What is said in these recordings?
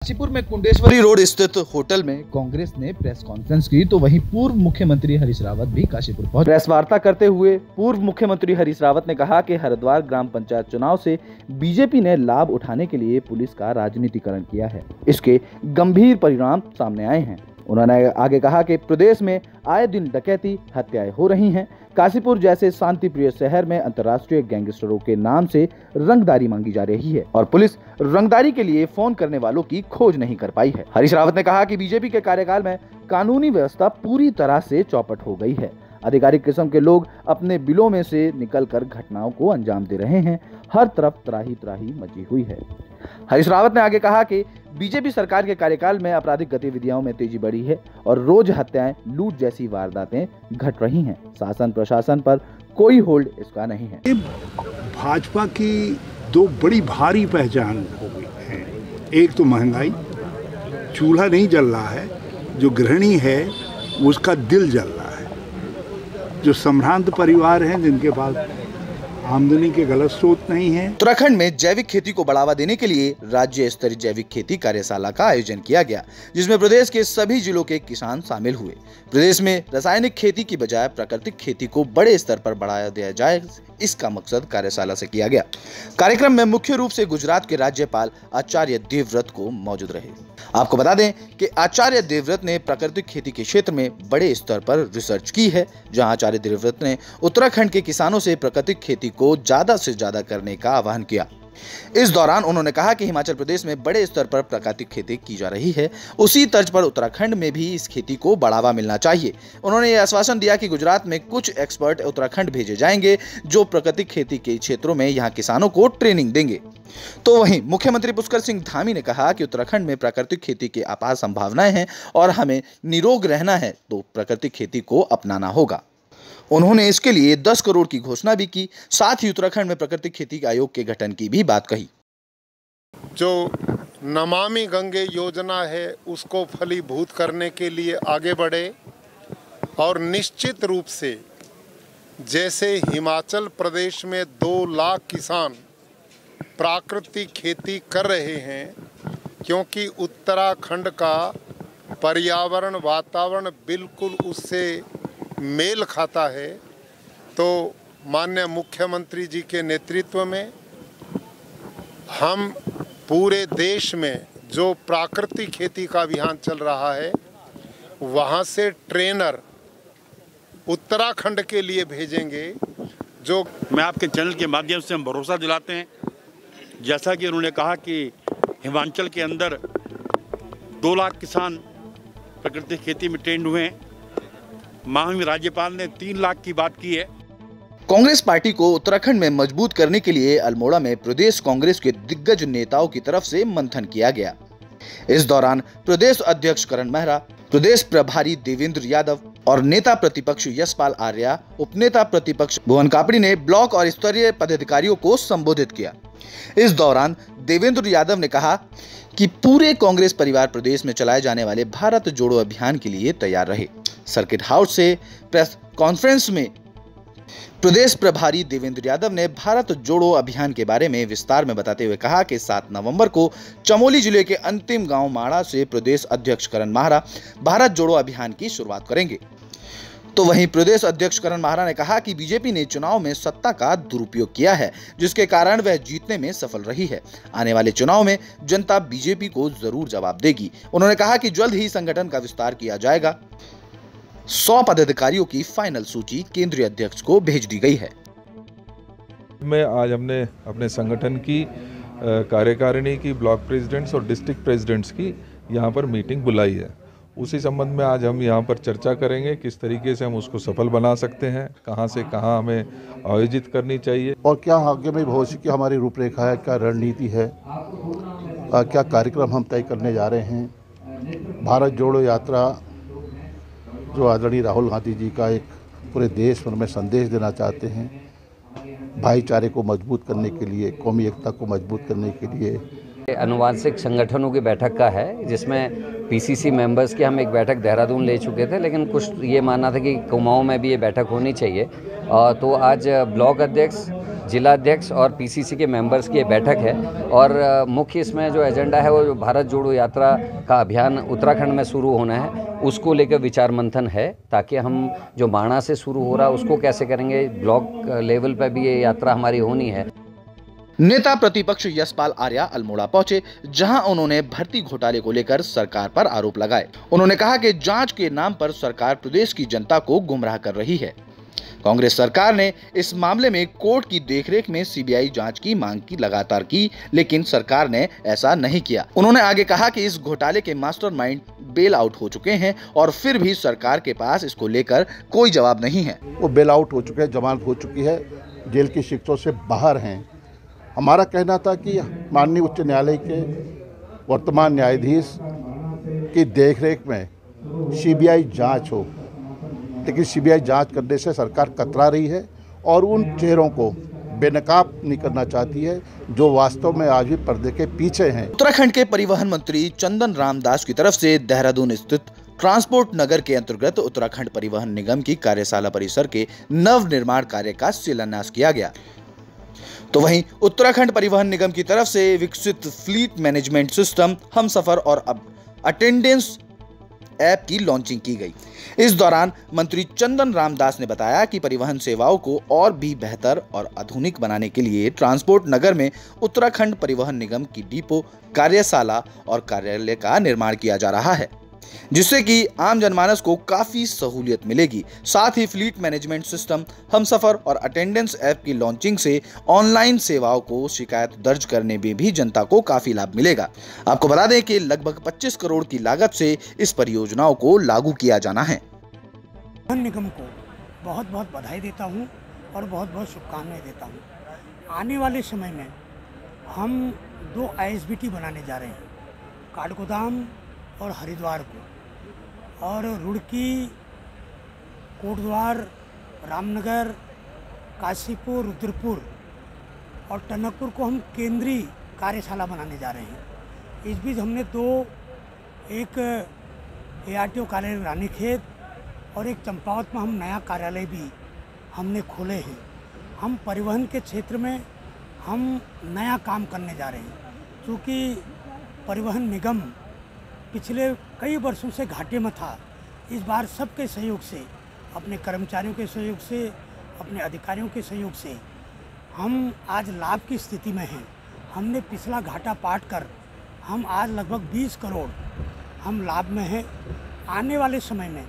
काशीपुर में कुंडेश्वरी रोड स्थित होटल में कांग्रेस ने प्रेस कॉन्फ्रेंस की, तो वहीं पूर्व मुख्यमंत्री हरीश रावत भी काशीपुर पहुंचे। प्रेस वार्ता करते हुए पूर्व मुख्यमंत्री हरीश रावत ने कहा कि हरिद्वार ग्राम पंचायत चुनाव से बीजेपी ने लाभ उठाने के लिए पुलिस का राजनीतिकरण किया है। इसके गंभीर परिणाम सामने आए हैं। उन्होंने आगे कहा कि प्रदेश में आए दिन डकैती, हत्याएं हो रही हैं। काशीपुर जैसे शांति प्रिय शहर में अंतर्राष्ट्रीय गैंगस्टरों के नाम से रंगदारी मांगी जा रही है और पुलिस रंगदारी के लिए फोन करने वालों की खोज नहीं कर पाई है। हरीश रावत ने कहा कि बीजेपी के कार्यकाल में कानूनी व्यवस्था पूरी तरह से चौपट हो गई है। आधिकारिक किस्म के लोग अपने बिलों में से निकलकर घटनाओं को अंजाम दे रहे हैं। हर तरफ त्राही त्राही मची हुई है। हरीश रावत ने आगे कहा कि बीजेपी सरकार के कार्यकाल में आपराधिक गतिविधियों में तेजी बढ़ी है और रोज हत्याएं, लूट जैसी वारदातें घट रही हैं। शासन प्रशासन पर कोई होल्ड इसका नहीं है। भाजपा की दो बड़ी भारी पहचान हो गई है। एक तो महंगाई, चूल्हा नहीं जल रहा है, जो गृहिणी है उसका दिल जल रहा है। जो संभ्रांत परिवार हैं जिनके पास आमदनी के गलत स्रोत नहीं है। उत्तराखंड में जैविक खेती को बढ़ावा देने के लिए राज्य स्तरीय जैविक खेती कार्यशाला का आयोजन किया गया, जिसमें प्रदेश के सभी जिलों के किसान शामिल हुए। प्रदेश में रासायनिक खेती की बजाय प्राकृतिक खेती को बड़े स्तर पर बढ़ावा दिया जाए, इसका मकसद कार्यशाला से किया गया। कार्यक्रम में मुख्य रूप से गुजरात के राज्यपाल आचार्य देवव्रत को मौजूद रहे। आपको बता दें कि आचार्य देवव्रत ने प्राकृतिक खेती के क्षेत्र में बड़े स्तर पर रिसर्च की है, जहां आचार्य देवव्रत ने उत्तराखंड के किसानों से प्राकृतिक खेती को ज्यादा से ज्यादा करने का आह्वान किया। इस दौरान उन्होंने कहा कि हिमाचल प्रदेश में बड़े स्तर पर प्राकृतिक खेती की जा रही है, उसी तर्ज पर उत्तराखंड में भी इस खेती को बढ़ावा मिलना चाहिए। उन्होंने यह आश्वासन दिया कि गुजरात में कुछ एक्सपर्ट उत्तराखंड भेजे जाएंगे, जो प्राकृतिक खेती के क्षेत्रों में यहां किसानों को ट्रेनिंग देंगे। तो वहीं मुख्यमंत्री पुष्कर सिंह धामी ने कहा कि उत्तराखंड में प्राकृतिक खेती की अपार संभावनाएं हैं और हमें निरोग रहना है तो प्राकृतिक खेती को अपनाना होगा। उन्होंने इसके लिए 10 करोड़ की घोषणा भी की। साथ ही उत्तराखंड में प्राकृतिक खेती आयोग के गठन की भी बात कही। जो नमामि गंगे योजना है उसको फलीभूत करने के लिए आगे बढ़े और निश्चित रूप से जैसे हिमाचल प्रदेश में 2 लाख किसान प्राकृतिक खेती कर रहे हैं, क्योंकि उत्तराखंड का पर्यावरण वातावरण बिल्कुल उससे मेल खाता है, तो माननीय मुख्यमंत्री जी के नेतृत्व में हम पूरे देश में जो प्राकृतिक खेती का अभियान चल रहा है, वहाँ से ट्रेनर उत्तराखंड के लिए भेजेंगे। जो मैं आपके चैनल के माध्यम से हम भरोसा दिलाते हैं, जैसा कि उन्होंने कहा कि हिमाचल के अंदर 2 लाख किसान प्राकृतिक खेती में ट्रेंड हुए हैं। माननीय राज्यपाल ने 3 लाख की बात की है। कांग्रेस पार्टी को उत्तराखंड में मजबूत करने के लिए अल्मोड़ा में प्रदेश कांग्रेस के दिग्गज नेताओं की तरफ से मंथन किया गया। इस दौरान प्रदेश अध्यक्ष करण मेहरा, प्रदेश प्रभारी देवेंद्र यादव और नेता प्रतिपक्ष यशपाल आर्या, उपनेता प्रतिपक्ष भुवन कापड़ी ने ब्लॉक और स्तरीय पदाधिकारियों को संबोधित किया। इस दौरान देवेंद्र यादव ने कहा कि पूरे कांग्रेस परिवार प्रदेश में चलाए जाने वाले भारत जोड़ो अभियान के लिए तैयार रहे। सर्किट हाउस से प्रेस कॉन्फ्रेंस में प्रदेश प्रभारी देवेंद्र यादव ने भारत जोड़ो अभियान के बारे में विस्तार में बताते हुए कहा कि 7 नवंबर को चमोली जिले के अंतिम गांव माड़ा से प्रदेश अध्यक्ष करण माहरा भारत जोड़ो अभियान की शुरुआत करेंगे। तो वहीं प्रदेश अध्यक्ष करण माहरा ने कहा कि बीजेपी ने चुनाव में सत्ता का दुरुपयोग किया है, जिसके कारण वह जीतने में सफल रही है। आने वाले चुनाव में जनता बीजेपी को जरूर जवाब देगी। उन्होंने कहा कि जल्द ही संगठन का विस्तार किया जाएगा। 100 पदाधिकारियों की फाइनल सूची केंद्रीय अध्यक्ष को भेज दी गई है। आज हमने अपने संगठन की कार्यकारिणी की, ब्लॉक प्रेसिडेंट्स और डिस्ट्रिक्ट प्रेसिडेंट्स की यहाँ पर मीटिंग बुलाई है। उसी संबंध में आज हम यहाँ पर चर्चा करेंगे किस तरीके से हम उसको सफल बना सकते हैं, कहाँ से कहाँ हमें आयोजित करनी चाहिए और क्या आगे में भविष्य की हमारी रूपरेखा है, क्या रणनीति है, क्या कार्यक्रम हम तय करने जा रहे हैं। भारत जोड़ो यात्रा जो आदरणीय राहुल गांधी जी का एक पूरे देश भर में संदेश देना चाहते हैं, भाईचारे को मजबूत करने के लिए, कौमी एकता को मजबूत करने के लिए। अनुवांशिक संगठनों की बैठक का है, जिसमें पीसीसी मेंबर्स की हम एक बैठक देहरादून ले चुके थे, लेकिन कुछ ये मानना था कि कुमाऊं में भी ये बैठक होनी चाहिए। तो आज ब्लॉक अध्यक्ष, जिला अध्यक्ष और पीसीसी के मेंबर्स की बैठक है और मुख्य इसमें जो एजेंडा है वो जो भारत जोड़ो यात्रा का अभियान उत्तराखंड में शुरू होना है उसको लेकर विचार मंथन है, ताकि हम जो बाणा से शुरू हो रहा है उसको कैसे करेंगे, ब्लॉक लेवल पर भी ये यात्रा हमारी होनी है। नेता प्रतिपक्ष यशपाल आर्या अल्मोड़ा पहुंचे, जहां उन्होंने भर्ती घोटाले को लेकर सरकार पर आरोप लगाए। उन्होंने कहा कि जांच के नाम पर सरकार प्रदेश की जनता को गुमराह कर रही है। कांग्रेस सरकार ने इस मामले में कोर्ट की देखरेख में सीबीआई जांच की मांग की लगातार की, लेकिन सरकार ने ऐसा नहीं किया। उन्होंने आगे कहा कि इस घोटाले के मास्टरमाइंड बेल आउट हो चुके हैं और फिर भी सरकार के पास इसको लेकर कोई जवाब नहीं है। वो बेल आउट हो चुके हैं, जमानत हो चुकी है, जेल की शिक्षों से बाहर हैं। हमारा कहना था कि माननीय उच्च न्यायालय के वर्तमान न्यायाधीश की देखरेख में सीबीआई जांच हो, लेकिन सीबीआई जांच करने से सरकार कतरा रही है और उन चेहरों को बेनकाब नहीं करना चाहती है जो वास्तव में आज भी पर्दे के पीछे हैं। उत्तराखंड के परिवहन मंत्री चंदन रामदास की तरफ से देहरादून स्थित ट्रांसपोर्ट नगर के अंतर्गत उत्तराखंड परिवहन निगम की कार्यशाला परिसर के नव निर्माण कार्य का शिलान्यास किया गया। तो वहीं उत्तराखंड परिवहन निगम की तरफ से विकसित फ्लीट मैनेजमेंट सिस्टम हमसफर और अटेंडेंस ऐप की लॉन्चिंग की गई। इस दौरान मंत्री चंदन रामदास ने बताया कि परिवहन सेवाओं को और भी बेहतर और आधुनिक बनाने के लिए ट्रांसपोर्ट नगर में उत्तराखंड परिवहन निगम की डिपो, कार्यशाला और कार्यालय का निर्माण किया जा रहा है, जिससे कि आम जनमानस को काफी सहूलियत मिलेगी। साथ ही फ्लीट मैनेजमेंट सिस्टम हमसफर और अटेंडेंस ऐप की लॉन्चिंग से ऑनलाइन सेवाओं को शिकायत दर्ज करने में भी जनता को काफी लाभ मिलेगा। आपको बता दें कि लगभग 25 करोड़ की लागत से इस परियोजनाओं को लागू किया जाना है। परिवहन निगम को बहुत बहुत बधाई देता हूं और बहुत बहुत शुभकामनाएं देता हूं। आने वाले समय में हम 2 ISBT बनाने जा रहे हैं, काठगोदाम और हरिद्वार को, और रुड़की, कोटद्वार, रामनगर, काशीपुर, रुद्रपुर और टनकपुर को हम केंद्रीय कार्यशाला बनाने जा रहे हैं। इस बीच हमने 2, एक ARTO कार्यालय रानीखेत और एक चंपावत में हम नया कार्यालय भी हमने खोले हैं। हम परिवहन के क्षेत्र में हम नया काम करने जा रहे हैं, क्योंकि परिवहन निगम पिछले कई वर्षों से घाटे में था। इस बार सबके सहयोग से, अपने कर्मचारियों के सहयोग से, अपने अधिकारियों के सहयोग से हम आज लाभ की स्थिति में हैं। हमने पिछला घाटा पाट कर हम आज लगभग 20 करोड़ हम लाभ में हैं। आने वाले समय में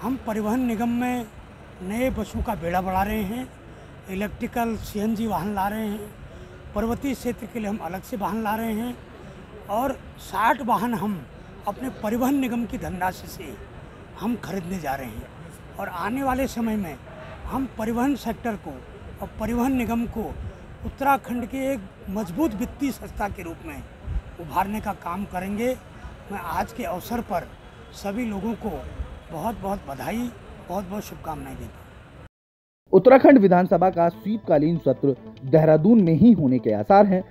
हम परिवहन निगम में नए बसों का बेड़ा बढ़ा रहे हैं, इलेक्ट्रिकल CNG वाहन ला रहे हैं, पर्वतीय क्षेत्र के लिए हम अलग से वाहन ला रहे हैं और 60 वाहन हम अपने परिवहन निगम की धनराशि से हम खरीदने जा रहे हैं। और आने वाले समय में हम परिवहन सेक्टर को और परिवहन निगम को उत्तराखंड के एक मजबूत वित्तीय संस्था के रूप में उभारने का काम करेंगे। मैं आज के अवसर पर सभी लोगों को बहुत बहुत बधाई, बहुत बहुत शुभकामनाएं देता हूँ। उत्तराखंड विधानसभा का शीतकालीन सत्र देहरादून में ही होने के आसार हैं।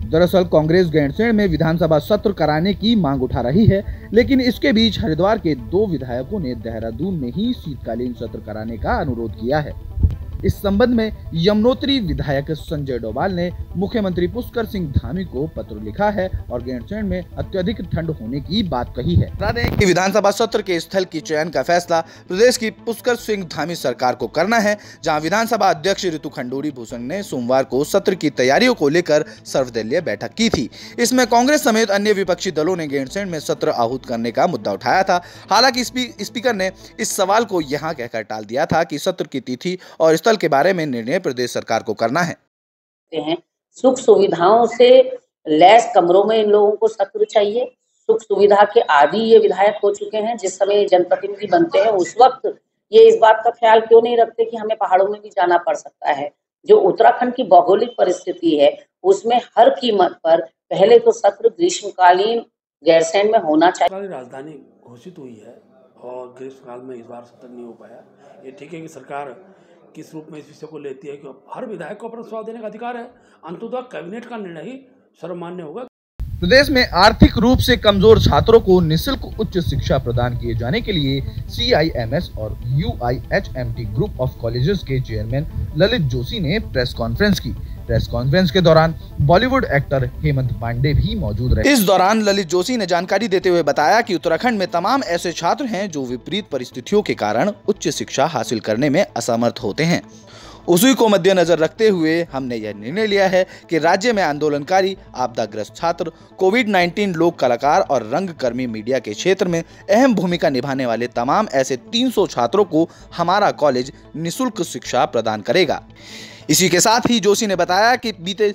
दरअसल कांग्रेस गैरसैंण में विधानसभा सत्र कराने की मांग उठा रही है, लेकिन इसके बीच हरिद्वार के 2 विधायकों ने देहरादून में ही शीतकालीन सत्र कराने का अनुरोध किया है। इस संबंध में यमुनोत्री विधायक संजय डोभाल ने मुख्यमंत्री पुष्कर सिंह धामी को पत्र लिखा है और गैरसैंण में अत्यधिक ठंड होने की बात कही है। बता दें कि विधानसभा सत्र के स्थल की चयन का फैसला प्रदेश की पुष्कर सिंह धामी सरकार को करना है, जहां विधानसभा अध्यक्ष ऋतु खंडूरी भूषण ने सोमवार को सत्र की तैयारियों को लेकर सर्वदलीय बैठक की थी। इसमें कांग्रेस समेत अन्य विपक्षी दलों ने गैरसैंण में सत्र आहूत करने का मुद्दा उठाया था। हालांकि स्पीकर ने इस सवाल को यहां कहकर टाल दिया था कि सत्र की तिथि और स्थल के बारे में निर्णय प्रदेश सरकार को करना है। सुख सुविधाओं से लैस कमरों में इन लोगों को सत्र चाहिए। सुख सुविधा के आदि ये विधायक हो चुके हैं। जिस समय जनप्रतिनिधि बनते हैं उस वक्त ये इस बात का ख्याल क्यों नहीं रखते कि हमें पहाड़ों में भी जाना पड़ सकता है। जो उत्तराखंड की भौगोलिक परिस्थिति है उसमें हर कीमत पर पहले तो सत्र ग्रीष्मकालीन गैरसैंण में होना चाहिए। राजधानी घोषित हुई है और ग्रीष्मकाल में इस बार सत्र नहीं हो पाया। ये ठीक है कि सरकार किस रूप में इस विषय को लेती है, कि हर विधायक को अपना सुझाव देने का अधिकार है। अंततः कैबिनेट का निर्णय ही सर्वमान्य होगा। प्रदेश में आर्थिक रूप से कमजोर छात्रों को निःशुल्क उच्च शिक्षा प्रदान किए जाने के लिए CIMS और UIHMT ग्रुप ऑफ कॉलेजेस के चेयरमैन ललित जोशी ने प्रेस कॉन्फ्रेंस की। प्रेस कॉन्फ्रेंस के दौरान बॉलीवुड एक्टर हेमंत पांडे भी मौजूद रहे। इस दौरान ललित जोशी ने जानकारी देते हुए बताया कि उत्तराखंड में तमाम ऐसे छात्र हैं जो विपरीत परिस्थितियों के कारण उच्च शिक्षा हासिल करने में असमर्थ होते हैं। उसी को मद्देनजर रखते हुए हमने यह निर्णय लिया है कि राज्य में आंदोलनकारी, आपदाग्रस्त छात्र, कोविड-19 लोक कलाकार और रंगकर्मी मीडिया के क्षेत्र में अहम भूमिका निभाने वाले तमाम ऐसे 300 छात्रों को हमारा कॉलेज निःशुल्क शिक्षा प्रदान करेगा। इसी के साथ ही जोशी ने बताया कि बीते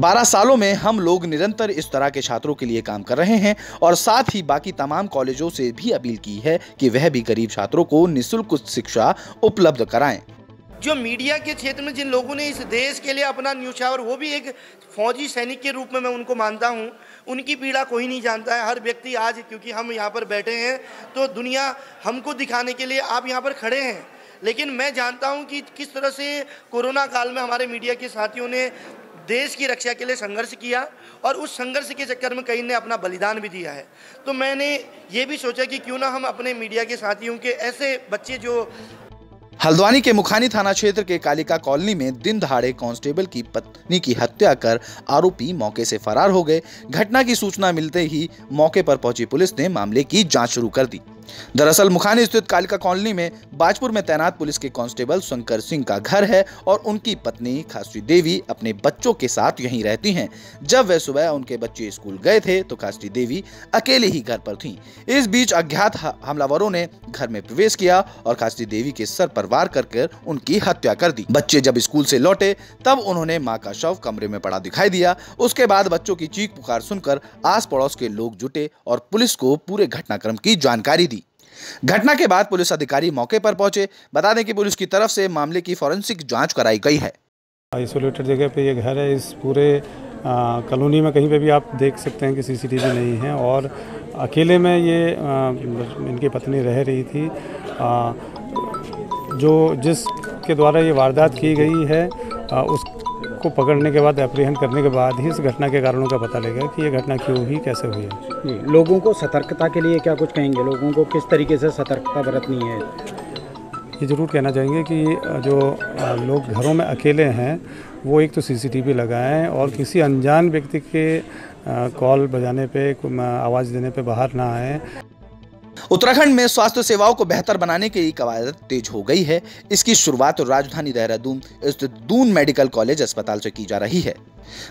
12 सालों में हम लोग निरंतर इस तरह के छात्रों के लिए काम कर रहे हैं और साथ ही बाकी तमाम कॉलेजों से भी अपील की है कि वह भी गरीब छात्रों को निःशुल्क शिक्षा उपलब्ध कराएं। जो मीडिया के क्षेत्र में जिन लोगों ने इस देश के लिए अपना न्यौछावर, वो भी एक फौजी सैनिक के रूप में मैं उनको मानता हूं, उनकी पीड़ा कोई नहीं जानता है। हर व्यक्ति आज, क्योंकि हम यहाँ पर बैठे हैं तो दुनिया हमको दिखाने के लिए आप यहाँ पर खड़े हैं, लेकिन मैं जानता हूं कि किस तरह से कोरोना काल में हमारे मीडिया के साथियों ने देश की रक्षा के लिए संघर्ष किया और उस संघर्ष के चक्कर में कई ने अपना बलिदान भी दिया है। तो मैंने ये भी सोचा कि क्यों ना हम अपने मीडिया के साथियों के ऐसे बच्चे जो हल्द्वानी के मुखानी थाना क्षेत्र के कालिका कॉलोनी में दिन दहाड़े कांस्टेबल की पत्नी की हत्या कर आरोपी मौके से फरार हो गए। घटना की सूचना मिलते ही मौके पर पहुंची पुलिस ने मामले की जांच शुरू कर दी। दरअसल मुखानी स्थित कालिका कॉलोनी में बाजपुर में तैनात पुलिस के कांस्टेबल शंकर सिंह का घर है और उनकी पत्नी खासरी देवी अपने बच्चों के साथ यहीं रहती हैं। जब वह सुबह उनके बच्चे स्कूल गए थे तो खासरी देवी अकेले ही घर पर थीं। इस बीच अज्ञात हमलावरों ने घर में प्रवेश किया और खासरी देवी के सर पर वार कर उनकी हत्या कर दी। बच्चे जब स्कूल से लौटे तब उन्होंने मां का शव कमरे में पड़ा दिखाई दिया। उसके बाद बच्चों की चीख पुकार सुनकर आस पड़ोस के लोग जुटे और पुलिस को पूरे घटनाक्रम की जानकारी दी। घटना के बाद पुलिस अधिकारी मौके पर पहुंचे। बता दें कि पुलिस की तरफ से मामले की फॉरेंसिक जांच कराई गई है। आइसोलेटेड जगह पे ये घर है। इस पूरे कॉलोनी में कहीं पे भी आप देख सकते हैं कि CCTV नहीं है और अकेले में ये इनकी पत्नी रह रही थी। जिसके द्वारा ये वारदात की गई है उसको पकड़ने के बाद, एप्रीहेंड करने के बाद ही इस घटना के कारणों का पता लगेगा कि ये घटना क्यों हुई, कैसे हुई है। लोगों को सतर्कता के लिए क्या कुछ कहेंगे? लोगों को किस तरीके से सतर्कता बरतनी है? ये ज़रूर कहना चाहेंगे कि जो लोग घरों में अकेले हैं वो एक तो CCTV लगाएं और किसी अनजान व्यक्ति के कॉल बजाने पे, आवाज़ देने पे बाहर ना आए। उत्तराखंड में स्वास्थ्य सेवाओं को बेहतर बनाने की कवायद तेज हो गई है। इसकी शुरुआत राजधानी देहरादून स्थित दून मेडिकल कॉलेज अस्पताल से की जा रही है।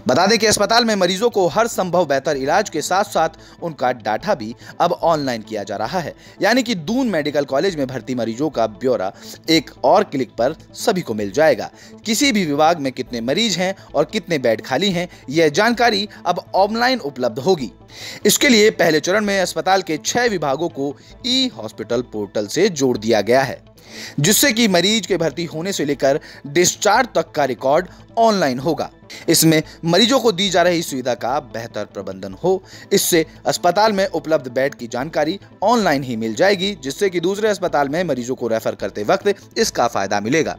बता दें कि अस्पताल में मरीजों को हर संभव बेहतर इलाज के साथ साथ उनका डाटा भी अब ऑनलाइन किया जा रहा है। यानी कि दून मेडिकल कॉलेज में भर्ती मरीजों का ब्यौरा एक और क्लिक पर सभी को मिल जाएगा। किसी भी विभाग में कितने मरीज हैं और कितने बेड खाली हैं, यह जानकारी अब ऑनलाइन उपलब्ध होगी। इसके लिए पहले चरण में अस्पताल के 6 विभागों को ई-हॉस्पिटल पोर्टल से जोड़ दिया गया है, जिससे कि मरीज के भर्ती होने से लेकर डिस्चार्ज तक का रिकॉर्ड ऑनलाइन होगा। इसमें मरीजों को दी जा रही सुविधा का बेहतर प्रबंधन हो। इससे अस्पताल में उपलब्ध बेड की जानकारी ऑनलाइन ही मिल जाएगी, जिससे कि दूसरे अस्पताल में मरीजों को रेफर करते वक्त इसका फायदा मिलेगा।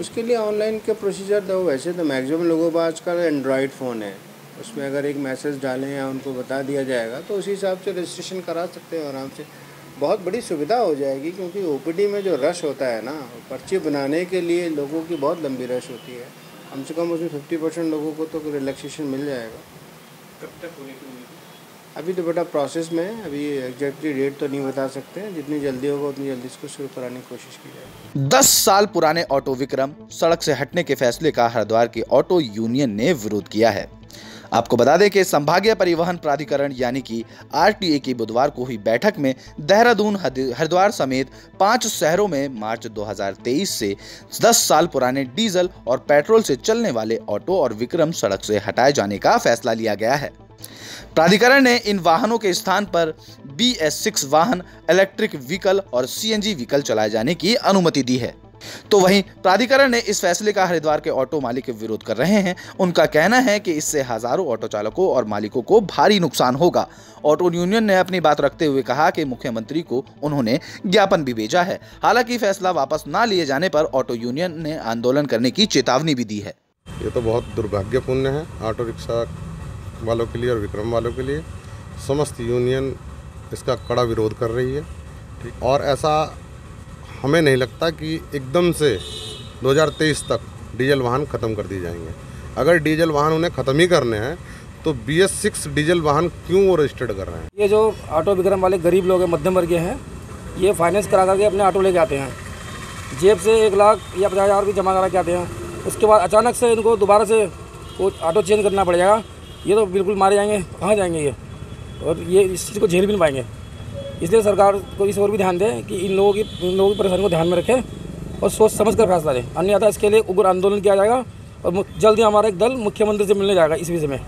उसके लिए ऑनलाइन के प्रोसीजर तो वैसे तो मैक्सिमम लोगों के पास आजकल एंड्रॉयड फ़ोन है, उसमें अगर एक मैसेज डालें या उनको बता दिया जाएगा तो उसी हिसाब से रजिस्ट्रेशन करा सकते हैं आराम से। बहुत बड़ी सुविधा हो जाएगी, क्योंकि OPD में जो रश होता है ना, पर्ची बनाने के लिए लोगों की बहुत लंबी रश होती है। कम से कम उसमें 50% लोगों को तो रिलैक्सेशन मिल जाएगा। कब तक होने की उम्मीद? अभी तो बेटा प्रोसेस में है, अभी एग्जैक्टली डेट तो नहीं बता सकते हैं। जितनी जल्दी होगा उतनी जल्दी इसको शुरू कराने की कोशिश की जाएगी। 10 साल पुराने ऑटो विक्रम सड़क से हटने के फैसले का हरिद्वार की ऑटो यूनियन ने विरोध किया है। आपको बता दें कि संभागीय परिवहन प्राधिकरण यानी कि RTA की बुधवार को हुई बैठक में देहरादून, हरिद्वार समेत 5 शहरों में मार्च 2023 से 10 साल पुराने डीजल और पेट्रोल से चलने वाले ऑटो और विक्रम सड़क से हटाए जाने का फैसला लिया गया है। प्राधिकरण ने इन वाहनों के स्थान पर BS6 वाहन, इलेक्ट्रिक व्हीकल और CNG व्हीकल चलाए जाने की अनुमति दी है। तो वहीं प्राधिकरण ने इस फैसले का हरिद्वार के ऑटो मालिक विरोध कर रहे हैं। उनका कहना है कि इससे हजारों ऑटो चालकों और मालिकों को भारी नुकसान होगा। ऑटो यूनियन ने अपनी बात रखते हुए कहा कि मुख्यमंत्री को उन्होंने ज्ञापन भी भेजा है। हालांकि फैसला वापस न लिए जाने पर ऑटो यूनियन ने आंदोलन करने की चेतावनी भी दी है। ये तो बहुत दुर्भाग्यपूर्ण है। ऑटो रिक्शा वालों के लिए और विक्रम वालों के लिए समस्त यूनियन इसका कड़ा विरोध कर रही है। और ऐसा हमें नहीं लगता कि एकदम से 2023 तक डीजल वाहन ख़त्म कर दिए जाएंगे। अगर डीजल वाहन उन्हें ख़त्म ही करने हैं तो BS6 डीजल वाहन क्यों वो रजिस्टर्ड कर रहे हैं? ये जो ऑटो विक्रम वाले गरीब लोग हैं, मध्यम वर्गीय हैं, ये फाइनेंस करा करके अपने ऑटो लेके आते हैं, जेब से 1 लाख या 50,000 भी जमा करा के आते हैं। उसके बाद अचानक से इनको दोबारा से वो ऑटो चेंज करना पड़ जाएगा। ये तो बिल्कुल मारे जाएंगे, कहाँ जाएंगे ये, और ये इस चीज़ को झेल भी नहीं पाएंगे। इसलिए सरकार को इस ओर भी ध्यान दें कि इन लोगों की परेशानी को ध्यान में रखें और सोच समझ कर फैसला लें, अन्यथा इसके लिए उग्र आंदोलन किया जाएगा और जल्द ही हमारा एक दल मुख्यमंत्री से मिलने जाएगा इस विषय में।